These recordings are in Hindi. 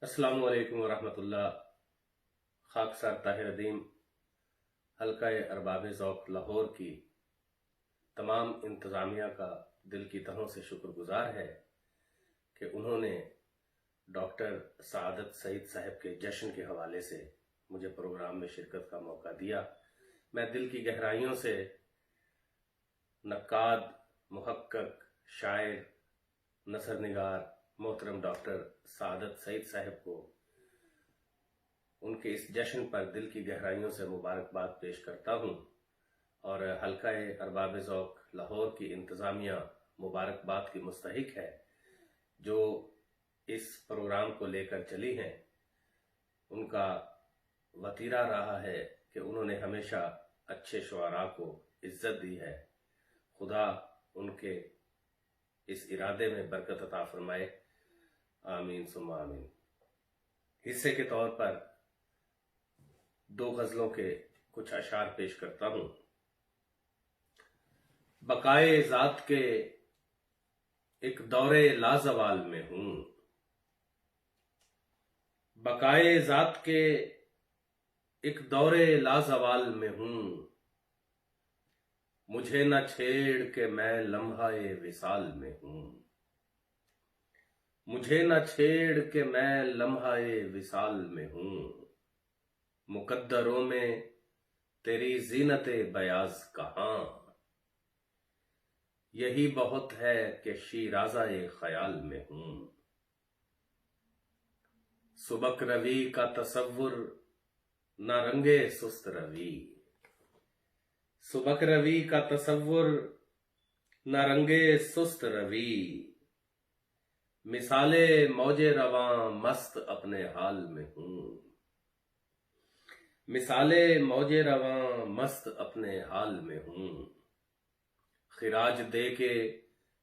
अस्सलामु अलैकुम वरहमतुल्लाह। खाकसार ताहिर अदीम हल्का अरबाब ज़ौक़ लाहौर की तमाम इंतज़ामिया का दिल की तहों से शुक्रगुजार है कि उन्होंने डॉक्टर सआदत सईद साहब के जश्न के हवाले से मुझे प्रोग्राम में शिरकत का मौका दिया। मैं दिल की गहराइयों से नक्काद, मुहक्कक, शायर, नसरनिगार मोहतरम डॉक्टर सआदत सईद साहब को उनके इस जश्न पर दिल की गहराइयों से मुबारकबाद पेश करता हूँ और हल्का अरबाब ज़ौक़ लाहौर की इंतज़ामिया मुबारकबाद की मुस्तहिक है जो इस प्रोग्राम को लेकर चली हैं। उनका वतीरा रहा है कि उन्होंने हमेशा अच्छे शुआरा को इज्जत दी है। खुदा उनके इस इरादे में बरकत अता फरमाए, आमीन सुम्मा आमीन। हिस्से के तौर पर दो गजलों के कुछ अशार पेश करता हूं। बकाए ज़ात के एक दौरे लाजवाल में हूं, बकाए ज़ात के एक दौरे लाजवाल में हूं। मुझे न छेड़ के मैं लम्हाए विसाल में हूं, मुझे न छेड़ के मैं लम्हाए विसाल में हूं। मुकद्दरों में तेरी जीनते बयाज कहां, यही बहुत है कि शीराज़ाए ख्याल में हूं। सुबक रवि का तसव्वुर न रंगे सुस्त रवि, सुबक रवि का तसव्वुर न रंगे सुस्त रवि। मिसाले मौजे रवां मस्त अपने हाल में हूं, मिसाले मौजे रवां मस्त अपने हाल में हूं। खिराज दे के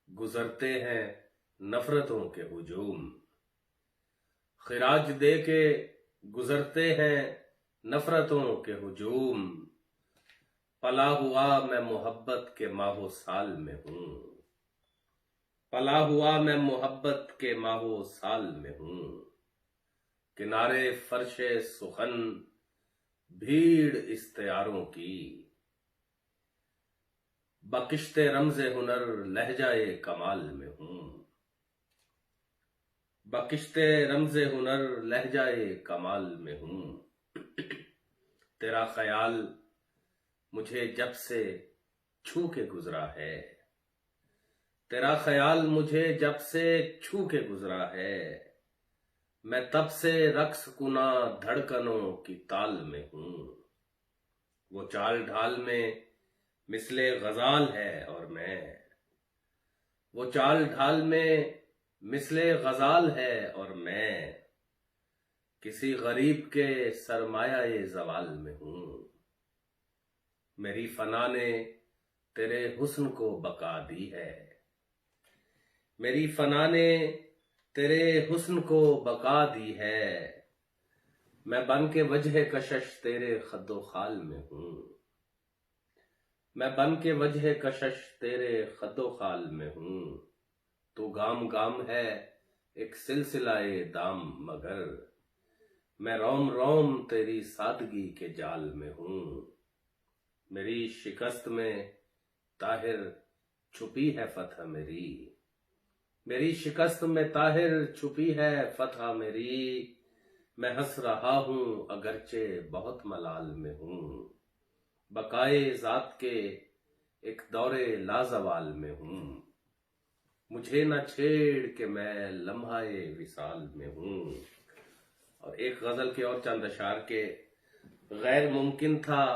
गुजरते हैं नफरतों के हुजूम, खिराज दे के गुजरते हैं नफरतों के हुजूम। पला हुआ मैं मोहब्बत के माहो साल में हूं, पला हुआ मैं मोहब्बत के माहो साल में हूं। किनारे फर्शे सुखन भीड़ इख्तियारों की, बकिश्ते रमज़े हुनर लहजाए कमाल में हूं, बकिश्ते रमज़े हुनर लहजाए कमाल में हूं। तेरा ख्याल मुझे जब से छू के गुजरा है, तेरा ख्याल मुझे जब से छू के गुजरा है। मैं तब से रक्स कुना धड़कनों की ताल में हूं। वो चाल ढाल में मिसले गजाल है और मैं, वो चाल ढाल में मिसले गजाल है और मैं। किसी गरीब के सरमाया जवाल में हूं। मेरी फना ने तेरे हुस्न को बका दी है, मेरी फना ने तेरे हुस्न को बका दी है। मैं बन के वजह कशश तेरे खद्दो खाल में हूं, मैं बन के वजह कशश तेरे खद्दो खाल में हूं। तू गाम गाम है एक सिलसिलाए दाम मगर, मैं रोम रोम तेरी सादगी के जाल में हूं। मेरी शिकस्त में ताहिर छुपी है फतह मेरी, मेरी शिकस्त में ताहिर छुपी है फतह मेरी। मैं हंस रहा हूं अगरचे बहुत मलाल में हूं, बकाए ज़ात के एक दौरे लाजवाल में हूं। मुझे न छेड़ के मैं लम्हाए विसाल में हूं। और एक गजल के और चंद अशार के, गैर मुमकिन था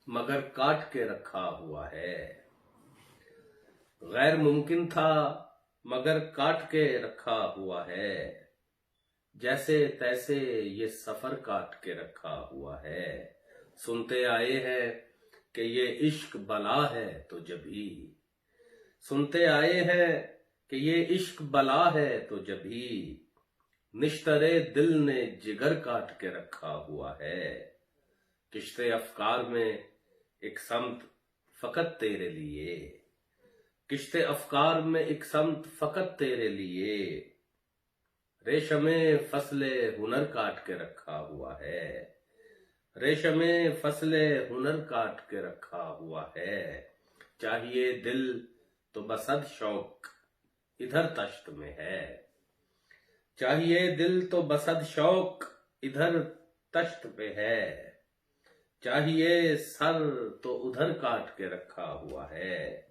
मगर काट के रखा हुआ है, गैर मुमकिन था मगर काट के रखा हुआ है। जैसे तैसे ये सफर काट के रखा हुआ है। सुनते आए हैं कि ये इश्क बला है तो जभी, सुनते आए हैं कि ये इश्क बला है तो जभी। निश्तरे दिल ने जिगर काट के रखा हुआ है। किश्ते अफकार में एक समत फकत तेरे लिए, किश्ते अफकार में एक समत फकत तेरे लिए। रेशमे फसले हुनर काट के रखा हुआ है, रेशमे फसले हुनर काट के रखा हुआ है। चाहिए दिल तो बसद शौक इधर तश्त में है, चाहिए दिल तो बसद शौक इधर तश्त पे है। चाहिए सर तो उधर काट के रखा हुआ है,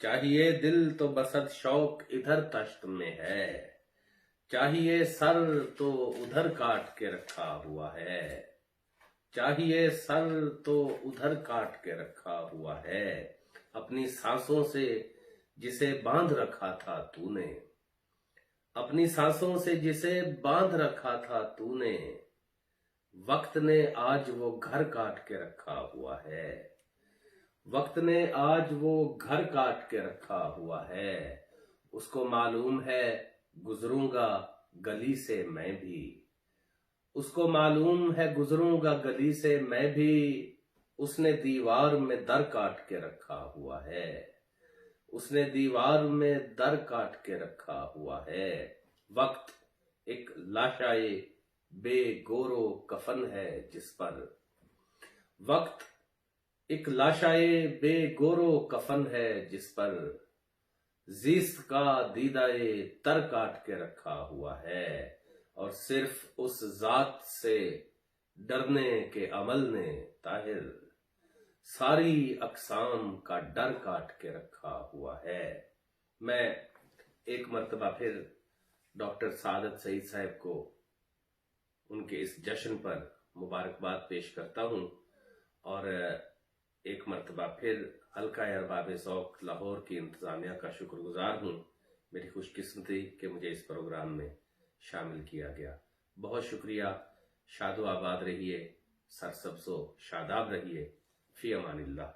चाहिए दिल तो बसद शौक इधर तश्त में है। चाहिए सर तो उधर काट के रखा हुआ है, चाहिए सर तो उधर काट के रखा हुआ है। अपनी सांसों से जिसे बांध रखा था तूने, अपनी सांसों से जिसे बांध रखा था तूने, वक्त ने आज वो घर काट के रखा हुआ है, वक्त ने आज वो घर काट के रखा हुआ है। उसको मालूम है गुजरूंगा गली से मैं भी, उसको मालूम है गुजरूंगा गली से मैं भी। उसने दीवार में दर काट के रखा हुआ है, उसने दीवार में दर काट के रखा हुआ है। वक्त एक लाशाए बेगोरो कफन है जिस पर, वक्त एक लाशाए बेगोरो कफन है जिस पर, जीस्त का दीदाए तर काट के रखा हुआ है। और सिर्फ उस जात से डरने के अमल ने ताहिर सारी अकसाम का डर काट के रखा हुआ है। मैं एक मर्तबा फिर डॉक्टर सादत सईद साहब को उनके इस जश्न पर मुबारकबाद पेश करता हूं और एक मर्तबा फिर हल्का अरबाब ज़ौक़ लाहौर की इंतजामिया का शुक्रगुजार हूं। मेरी खुशकिस्मती कि मुझे इस प्रोग्राम में शामिल किया गया। बहुत शुक्रिया। शादो आबाद रहिए, सरसब्ज़ो शादाब रहिए। फ़ी अमानिल्लाह।